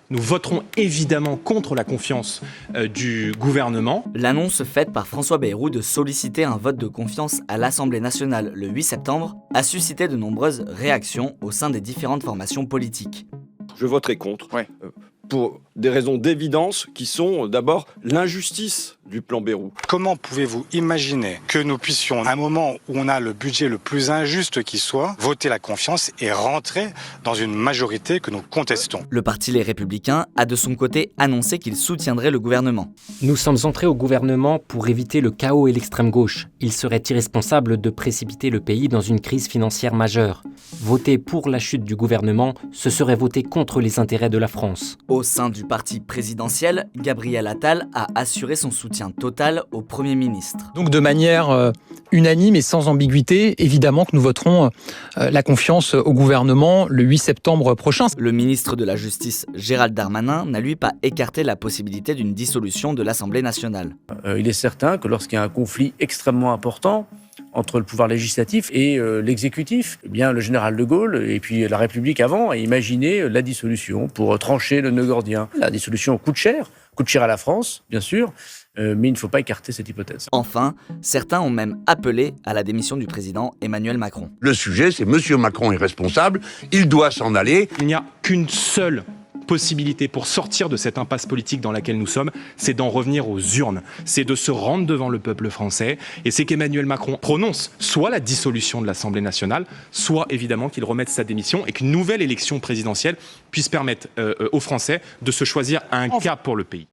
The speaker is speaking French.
Nous voterons évidemment contre la confiance du gouvernement. L'annonce faite par François Bayrou de solliciter un vote de confiance à l'Assemblée nationale le 8 septembre a suscité de nombreuses réactions au sein des différentes formations politiques. Je voterai contre, pour des raisons d'évidence qui sont d'abord l'injustice du plan Bayrou. Comment pouvez-vous imaginer que nous puissions, à un moment où on a le budget le plus injuste qui soit, voter la confiance et rentrer dans une majorité que nous contestons? Le parti Les Républicains a de son côté annoncé qu'il soutiendrait le gouvernement. Nous sommes entrés au gouvernement pour éviter le chaos et l'extrême gauche. Il serait irresponsable de précipiter le pays dans une crise financière majeure. Voter pour la chute du gouvernement, ce serait voter contre les intérêts de la France. Au sein du parti présidentiel, Gabriel Attal a assuré son soutien total au Premier ministre. Donc de manière unanime et sans ambiguïté, évidemment que nous voterons la confiance au gouvernement le 8 septembre prochain. Le ministre de la Justice, Gérald Darmanin, n'a lui pas écarté la possibilité d'une dissolution de l'Assemblée nationale. Il est certain que lorsqu'il y a un conflit extrêmement important entre le pouvoir législatif et l'exécutif, eh bien, le général de Gaulle et puis la République avant a imaginé la dissolution pour trancher le nœud gordien. La dissolution coûte cher à la France, bien sûr, mais il ne faut pas écarter cette hypothèse. Enfin, certains ont même appelé à la démission du président Emmanuel Macron. Le sujet, c'est M. Macron est responsable, il doit s'en aller. Il n'y a qu'une seule possibilité pour sortir de cette impasse politique dans laquelle nous sommes, c'est d'en revenir aux urnes, c'est de se rendre devant le peuple français, et c'est qu'Emmanuel Macron prononce soit la dissolution de l'Assemblée nationale, soit évidemment qu'il remette sa démission et qu'une nouvelle élection présidentielle puisse permettre aux Français de se choisir un cap pour le pays.